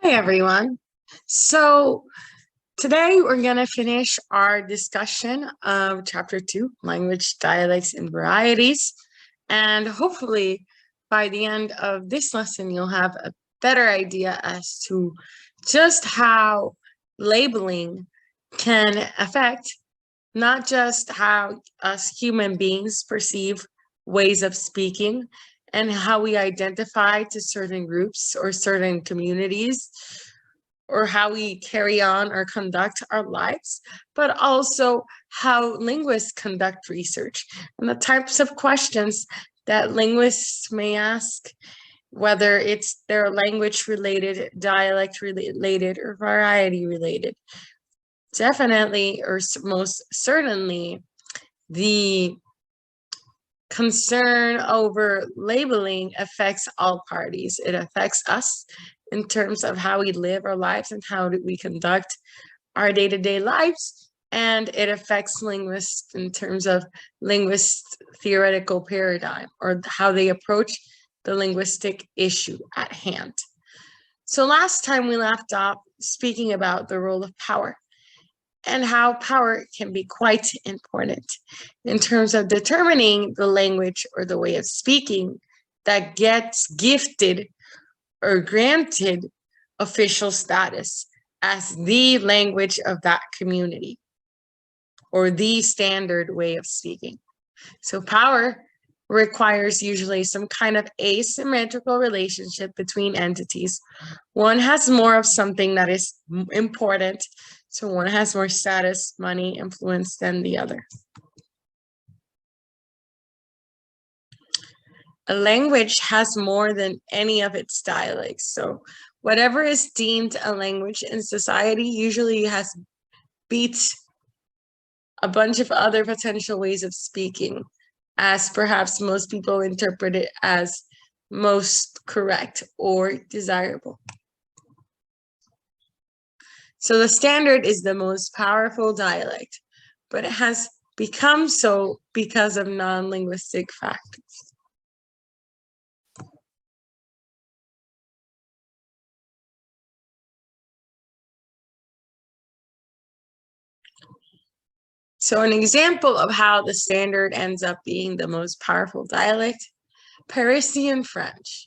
Hi, everyone. So today we're going to finish our discussion of Chapter 2, Language, Dialects, and Varieties. And hopefully by the end of this lesson, you'll have a better idea as to just how labeling can affect not just how us human beings perceive ways of speaking and how we identify to certain groups or certain communities, or how we carry on or conduct our lives, but also how linguists conduct research and the types of questions that linguists may ask, whether it's their language related, dialect related, or variety related. Definitely, or most certainly, the concern over labeling affects all parties. It affects us in terms of how we live our lives and how we conduct our day-to-day lives, and it affects linguists in terms of linguist theoretical paradigm or how they approach the linguistic issue at hand. So last time we left off speaking about the role of power and how power can be quite important in terms of determining the language or the way of speaking that gets gifted or granted official status as the language of that community or the standard way of speaking. So power requires usually some kind of asymmetrical relationship between entities. One has more of something that is important, so one has more status, money, influence than the other. A language has more than any of its dialects. So whatever is deemed a language in society usually beats a bunch of other potential ways of speaking, as perhaps most people interpret it as most correct or desirable. So the standard is the most powerful dialect, but it has become so because of non-linguistic factors. So an example of how the standard ends up being the most powerful dialect, Parisian French.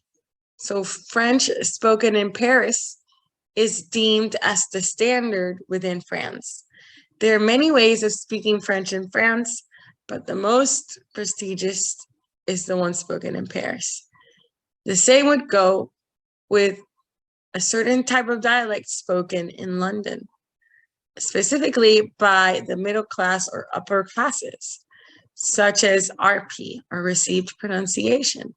So French spoken in Paris is deemed as the standard within France. There are many ways of speaking French in France, but the most prestigious is the one spoken in Paris. The same would go with a certain type of dialect spoken in London, specifically by the middle class or upper classes, such as RP, or received pronunciation.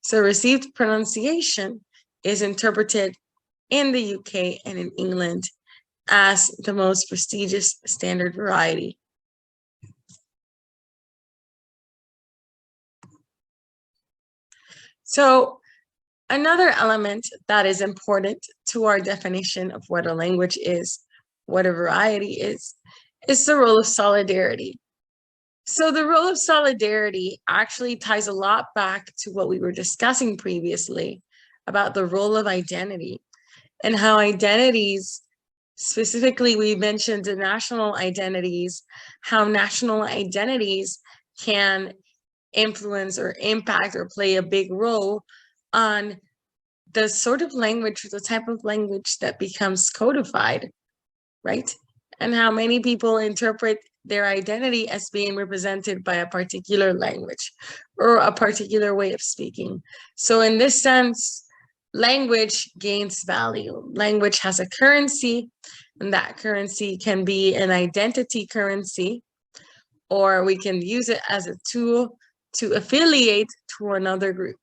So received pronunciation is interpreted in the UK and in England as the most prestigious standard variety. So another element that is important to our definition of what a language is, what a variety is the role of solidarity. So the role of solidarity actually ties a lot back to what we were discussing previously about the role of identity and how identities, specifically we mentioned the national identities, how national identities can influence or impact or play a big role on the sort of language, the type of language that becomes codified, right? And how many people interpret their identity as being represented by a particular language or a particular way of speaking. So in this sense, language gains value. Language has a currency, and that currency can be an identity currency, or we can use it as a tool to affiliate to another group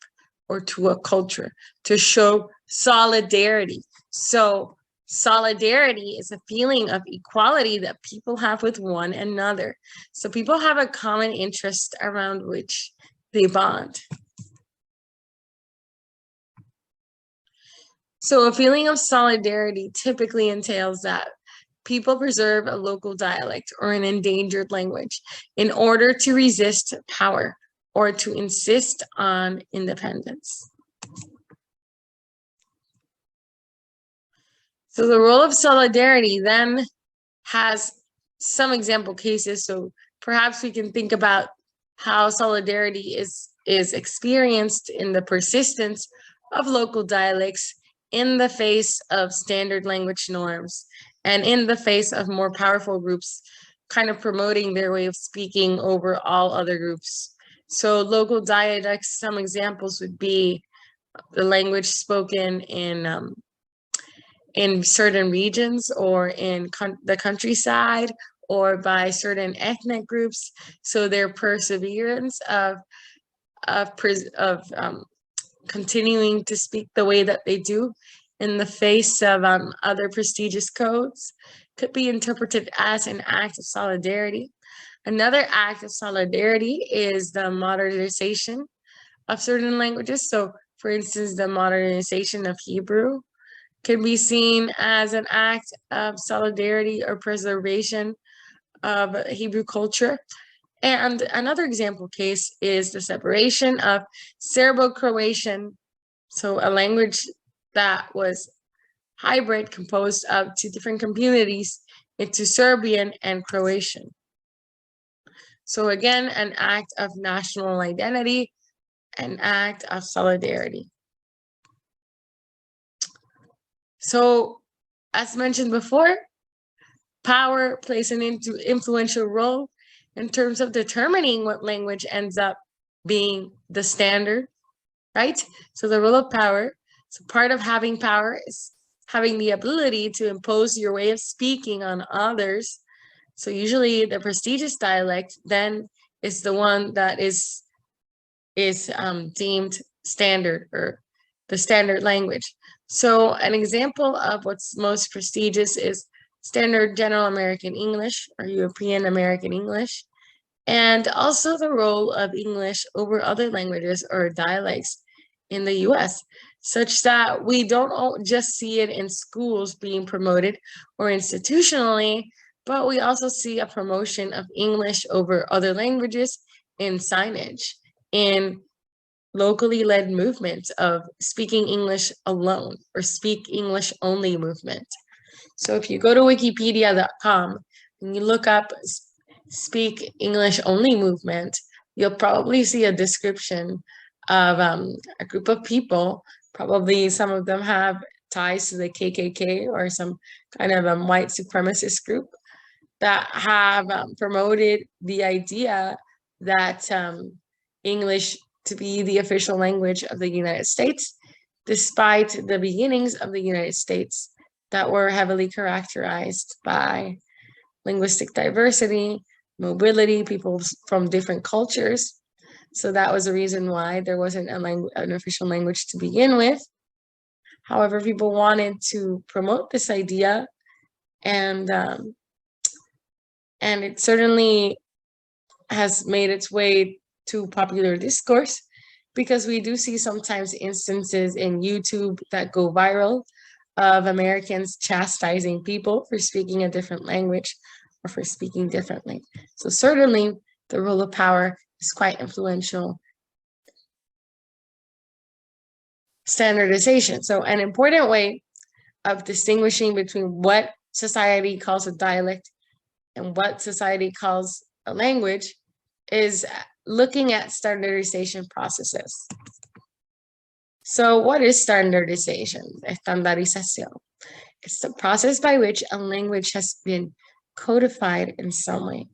or to a culture to show solidarity. So solidarity is a feeling of equality that people have with one another. So people have a common interest around which they bond. So a feeling of solidarity typically entails that people preserve a local dialect or an endangered language in order to resist power or to insist on independence. So the role of solidarity then has some example cases. So perhaps we can think about how solidarity is experienced in the persistence of local dialects in the face of standard language norms and in the face of more powerful groups kind of promoting their way of speaking over all other groups. So local dialects, some examples would be the language spoken in certain regions or in the countryside or by certain ethnic groups. So their perseverance of continuing to speak the way that they do in the face of other prestigious codes could be interpreted as an act of solidarity. Another act of solidarity is the modernization of certain languages. So for instance, the modernization of Hebrew can be seen as an act of solidarity or preservation of Hebrew culture. And another example case is the separation of Serbo-Croatian, so a language that was hybrid composed of two different communities, into Serbian and Croatian. So again, an act of national identity, an act of solidarity. So as mentioned before, power plays an influential role in terms of determining what language ends up being the standard, right? So the role of power, so part of having power is having the ability to impose your way of speaking on others. So usually the prestigious dialect then is the one that is deemed standard or the standard language. So an example of what's most prestigious is Standard General American English or European American English, and also the role of English over other languages or dialects in the US, such that we don't just see it in schools being promoted or institutionally, but we also see a promotion of English over other languages in signage, in locally led movements of speaking English alone or speak English only movement. So if you go to wikipedia.com and you look up speak English only movement, you'll probably see a description of a group of people. Probably some of them have ties to the KKK or some kind of white supremacist group that have promoted the idea that English to be the official language of the United States, despite the beginnings of the United States that were heavily characterized by linguistic diversity, mobility, people from different cultures. So that was the reason why there wasn't an official language to begin with. However, people wanted to promote this idea, and it certainly has made its way to popular discourse, because we do see sometimes instances in YouTube that go viral of Americans chastising people for speaking a different language or for speaking differently. So certainly the role of power is quite influential. Standardization. So an important way of distinguishing between what society calls a dialect and what society calls a language is looking at standardization processes. So what is standardization? Estandarización. It's the process by which a language has been codified in some way.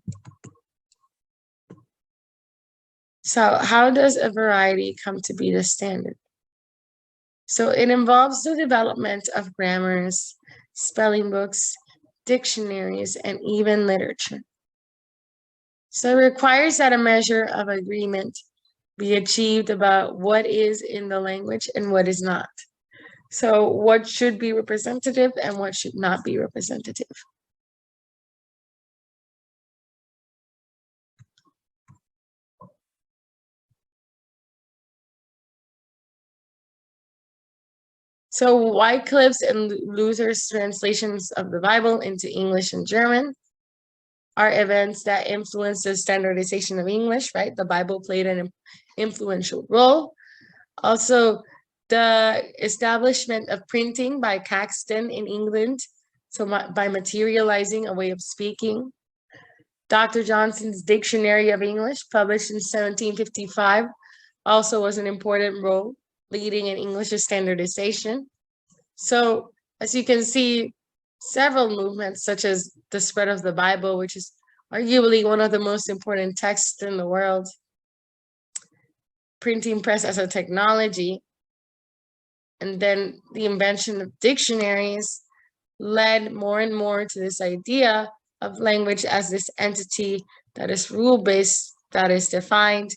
So how does a variety come to be the standard? So it involves the development of grammars, spelling books, dictionaries, and even literature. So it requires that a measure of agreement be achieved about what is in the language and what is not. So what should be representative and what should not be representative. So Wycliffe's and Luther's translations of the Bible into English and German are events that influence the standardization of English, right? The Bible played an influential role. Also, The establishment of printing by Caxton in England, so by materializing a way of speaking. Dr. Johnson's Dictionary of English, published in 1755, also was an important role, leading in English standardization. So, as you can see, several movements, such as the spread of the Bible, which is arguably one of the most important texts in the world, printing press as a technology, and then the invention of dictionaries led more and more to this idea of language as this entity that is rule-based, that is defined,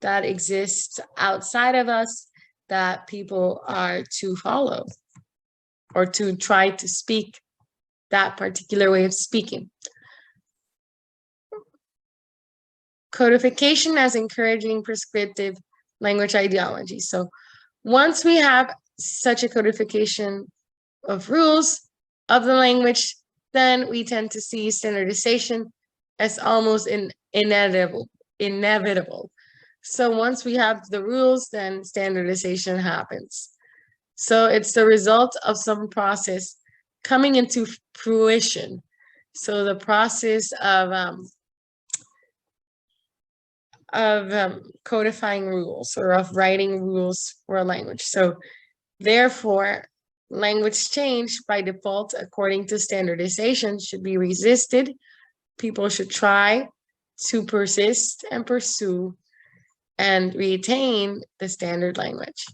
that exists outside of us, that people are to follow or to try to speak that particular way of speaking. Codification as encouraging prescriptive language ideology. So once we have such a codification of rules of the language, then we tend to see standardization as almost inevitable. So once we have the rules, then standardization happens. So it's the result of some process coming into fruition. So the process of codifying rules or of writing rules for a language. So therefore, language change by default according to standardization should be resisted. People should try to persist and pursue and retain the standard language.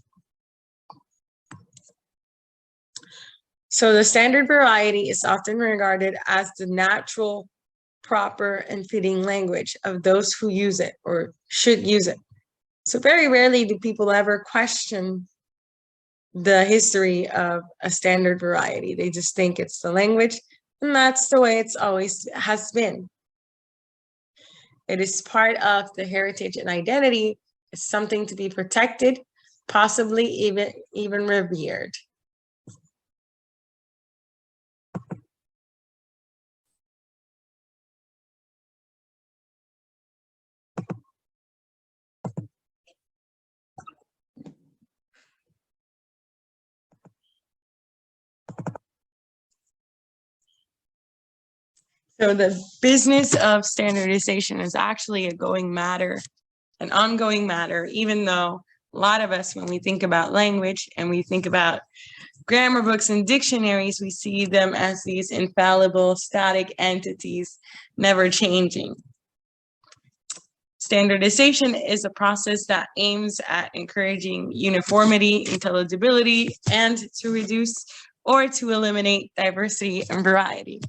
So the standard variety is often regarded as the natural, proper, and fitting language of those who use it or should use it. So very rarely do people ever question the history of a standard variety. They just think it's the language, and that's the way it's always has been. It is part of the heritage and identity. It's something to be protected, possibly even revered. So the business of standardization is actually an ongoing matter, even though a lot of us, when we think about language and we think about grammar books and dictionaries, we see them as these infallible, static entities, never changing. Standardization is a process that aims at encouraging uniformity, intelligibility, and to reduce or to eliminate diversity and variety.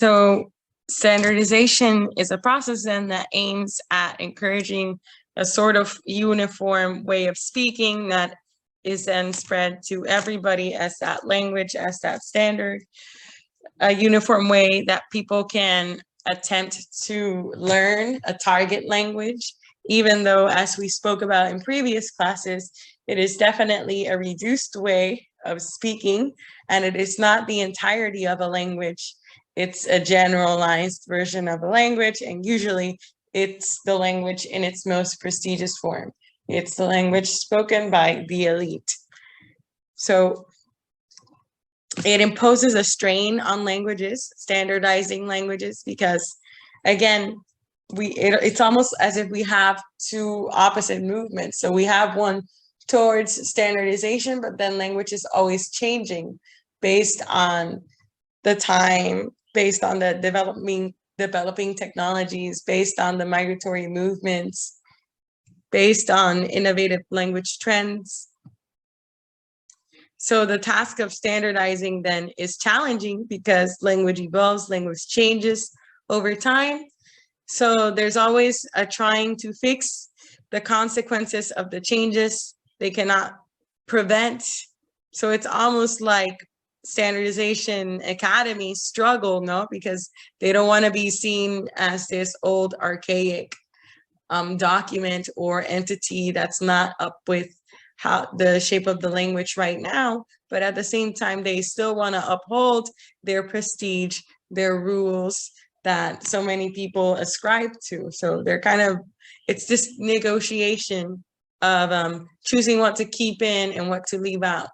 So standardization is a process then that aims at encouraging a sort of uniform way of speaking that is then spread to everybody as that language, as that standard, a uniform way that people can attempt to learn a target language, even though, as we spoke about in previous classes, it is definitely a reduced way of speaking, and it is not the entirety of a language. It's a generalized version of a language, and usually it's the language in its most prestigious form. It's the language spoken by the elite. So it imposes a strain on languages, standardizing languages, because again, it's almost as if we have two opposite movements. So we have one towards standardization, but then language is always changing based on the time, based on the developing technologies, based on the migratory movements, based on innovative language trends. So the task of standardizing then is challenging because language evolves, language changes over time. So there's always a trying to fix the consequences of the changes they cannot prevent. So it's almost like standardization academies struggle, no? Because they don't want to be seen as this old archaic document or entity that's not up with how the shape of the language right now, but at the same time, they still want to uphold their prestige, their rules, that so many people ascribe to. So they're kind of, it's this negotiation of choosing what to keep in and what to leave out.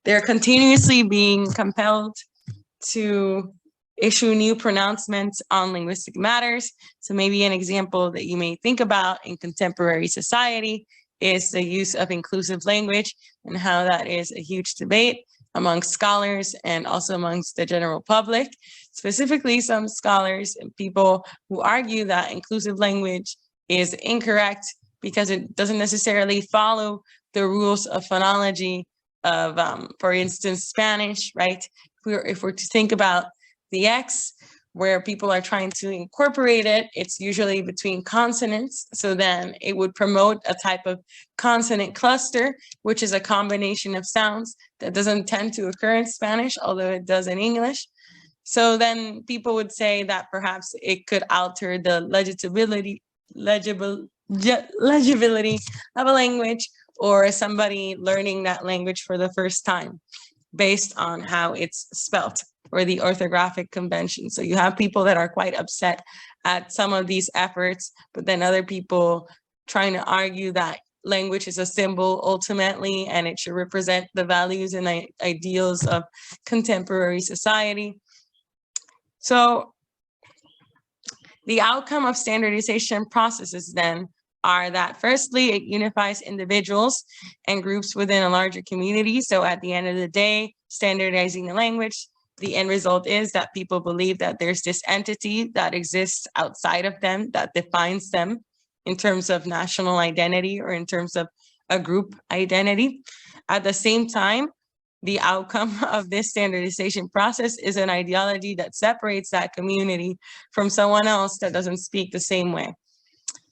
They're continuously being compelled to issue new pronouncements on linguistic matters. So maybe an example that you may think about in contemporary society is the use of inclusive language and how that is a huge debate amongst scholars and also amongst the general public. Specifically, some scholars and people who argue that inclusive language is incorrect because it doesn't necessarily follow the rules of phonology of, for instance, Spanish, right? If we're to think about the X, where people are trying to incorporate it, it's usually between consonants. So then it would promote a type of consonant cluster, which is a combination of sounds that doesn't tend to occur in Spanish, although it does in English. So then people would say that perhaps it could alter the legibility of a language, or somebody learning that language for the first time based on how it's spelt or the orthographic convention. So you have people that are quite upset at some of these efforts, but then other people trying to argue that language is a symbol ultimately, and it should represent the values and ideals of contemporary society. So the outcome of standardization processes then are that firstly, it unifies individuals and groups within a larger community. So at the end of the day, standardizing the language, the end result is that people believe that there's this entity that exists outside of them that defines them in terms of national identity or in terms of a group identity. At the same time, the outcome of this standardization process is an ideology that separates that community from someone else that doesn't speak the same way.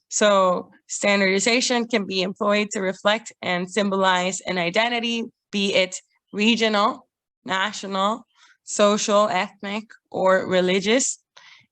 So standardization can be employed to reflect and symbolize an identity, be it regional, national, social, ethnic, or religious.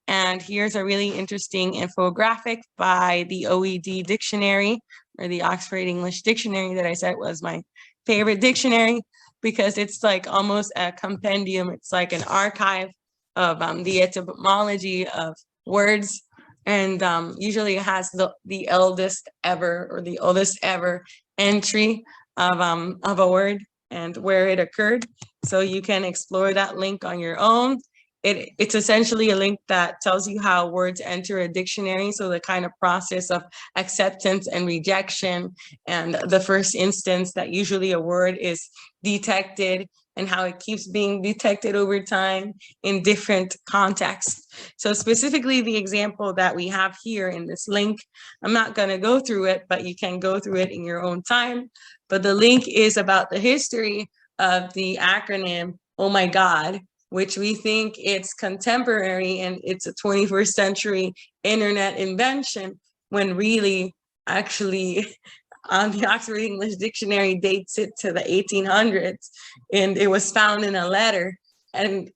And here's a really interesting infographic by the OED dictionary, or the Oxford English Dictionary, that I said was my favorite dictionary, because it's like almost a compendium. It's like an archive of the etymology of words. And usually it has the eldest ever, or the oldest ever entry of a word and where it occurred. So you can explore that link on your own. It's essentially a link that tells you how words enter a dictionary. So the kind of process of acceptance and rejection, and the first instance that usually a word is detected, and how it keeps being detected over time in different contexts. So specifically the example that we have here in this link, I'm not going to go through it, but you can go through it in your own time. But the link is about the history of the acronym, oh my God, which we think it's contemporary and it's a 21st century internet invention, when really actually the Oxford English Dictionary dates it to the 1800s, and it was found in a letter, and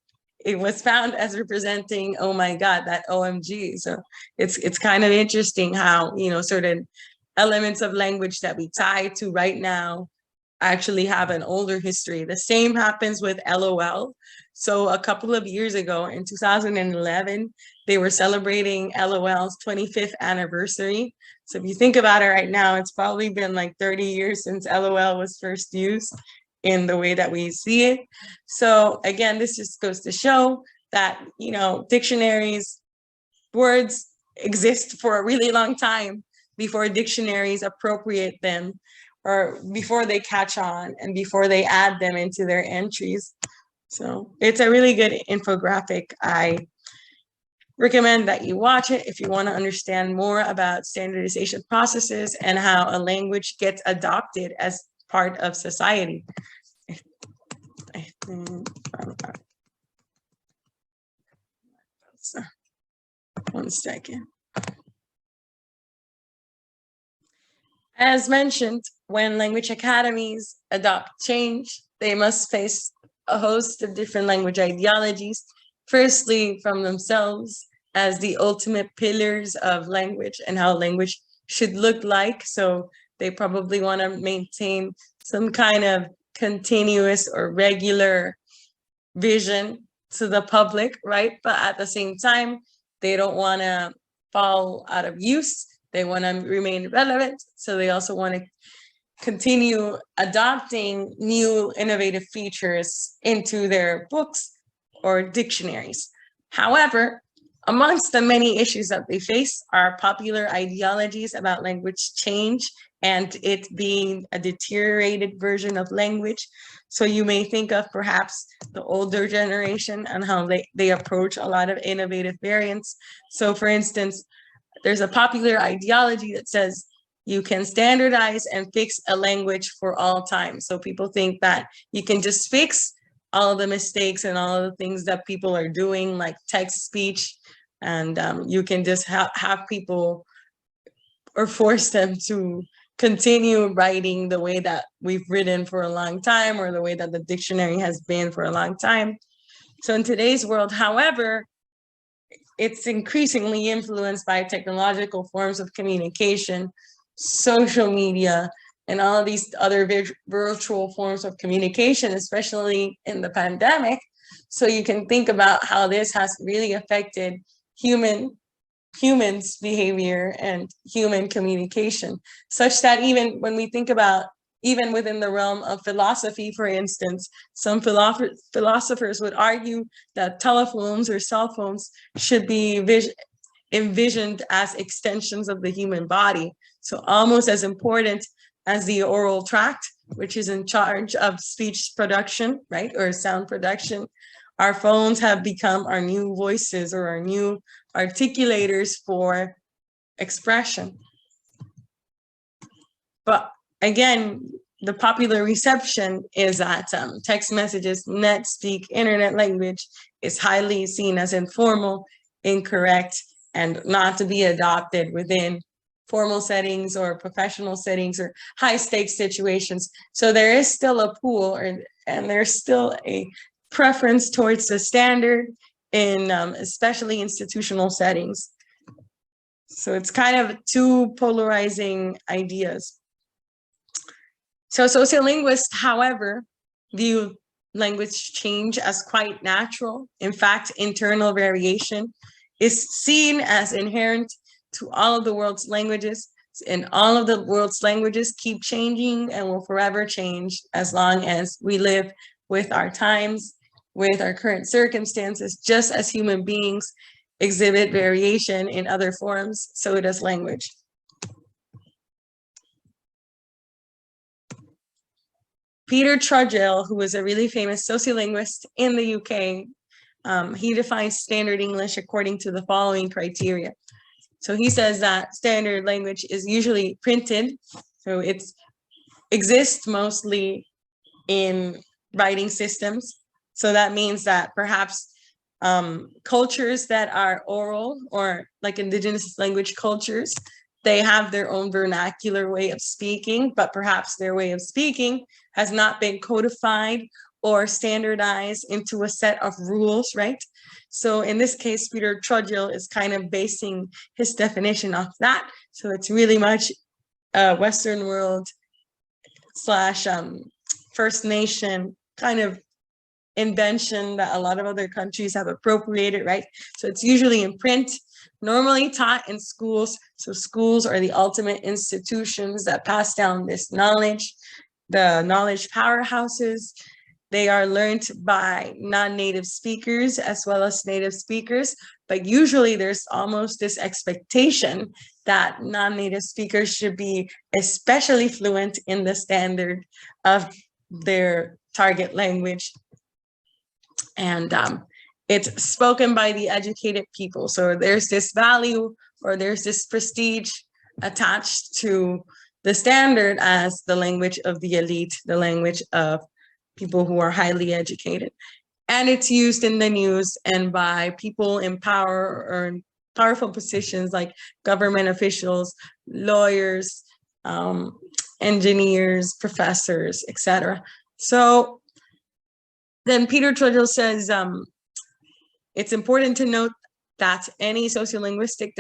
it was found as representing, oh my God, that OMG. So it's kind of interesting how, you know, certain elements of language that we tie to right now actually have an older history. The same happens with LOL. So a couple of years ago, in 2011, they were celebrating LOL's 25th anniversary. So if you think about it right now, it's probably been like 30 years since LOL was first used in the way that we see it. So again, this just goes to show that, you know, dictionaries, words exist for a really long time before dictionaries appropriate them, or before they catch on and before they add them into their entries. So it's a really good infographic. I recommend that you watch it if you want to understand more about standardization processes and how a language gets adopted as part of society. I think, one second. As mentioned, when language academies adopt change, they must face a host of different language ideologies, firstly from themselves as the ultimate pillars of language and how language should look like. So they probably want to maintain some kind of continuous or regular vision to the public, right? But at the same time, they don't want to fall out of use. They want to remain relevant. So they also want to continue adopting new innovative features into their books or dictionaries. However, amongst the many issues that they face are popular ideologies about language change and it being a deteriorated version of language. So you may think of perhaps the older generation and how they approach a lot of innovative variants. So for instance, there's a popular ideology that says you can standardize and fix a language for all time. So people think that you can just fix all of the mistakes and all of the things that people are doing, like text speech, and you can just have people or force them to continue writing the way that we've written for a long time or the way that the dictionary has been for a long time. So in today's world, however, it's increasingly influenced by technological forms of communication, social media, and all of these other virtual forms of communication, especially in the pandemic. So you can think about how this has really affected humans' behavior and human communication, such that even when we think about, even within the realm of philosophy, for instance, some philosophers would argue that telephones or cell phones should be envisioned as extensions of the human body. So almost as important as the oral tract, which is in charge of speech production, right, or sound production. Our phones have become our new voices or our new articulators for expression. But again, the popular reception is that text messages, net speak, internet language is highly seen as informal, incorrect, and not to be adopted within formal settings or professional settings or high stakes situations. So there is still a pool and there's still a preference towards the standard in especially institutional settings. So it's kind of two polarizing ideas. So sociolinguists, however, view language change as quite natural. In fact, internal variation is seen as inherent to all of the world's languages, and all of the world's languages keep changing and will forever change as long as we live with our times, with our current circumstances. Just as human beings exhibit variation in other forms, so does language. Peter Trudgill, who was a really famous sociolinguist in the UK, he defines standard English according to the following criteria. So he says that standard language is usually printed, so it exists mostly in writing systems. So that means that perhaps cultures that are oral or like indigenous language cultures, they have their own vernacular way of speaking, but perhaps their way of speaking has not been codified or standardized into a set of rules, right? So in this case, Peter Trudgill is kind of basing his definition off that. So it's really much Western world / First Nation kind of invention that a lot of other countries have appropriated, right? So it's usually in print, normally taught in schools. So schools are the ultimate institutions that pass down this knowledge, the knowledge powerhouses. They are learned by non-native speakers as well as native speakers, but usually there's almost this expectation that non-native speakers should be especially fluent in the standard of their target language. And it's spoken by the educated people. So there's this value or there's this prestige attached to the standard as the language of the elite, the language of people who are highly educated. And it's used in the news and by people in power or in powerful positions like government officials, lawyers, engineers, professors, etc. So then Peter Trudgill says, it's important to note that any sociolinguistic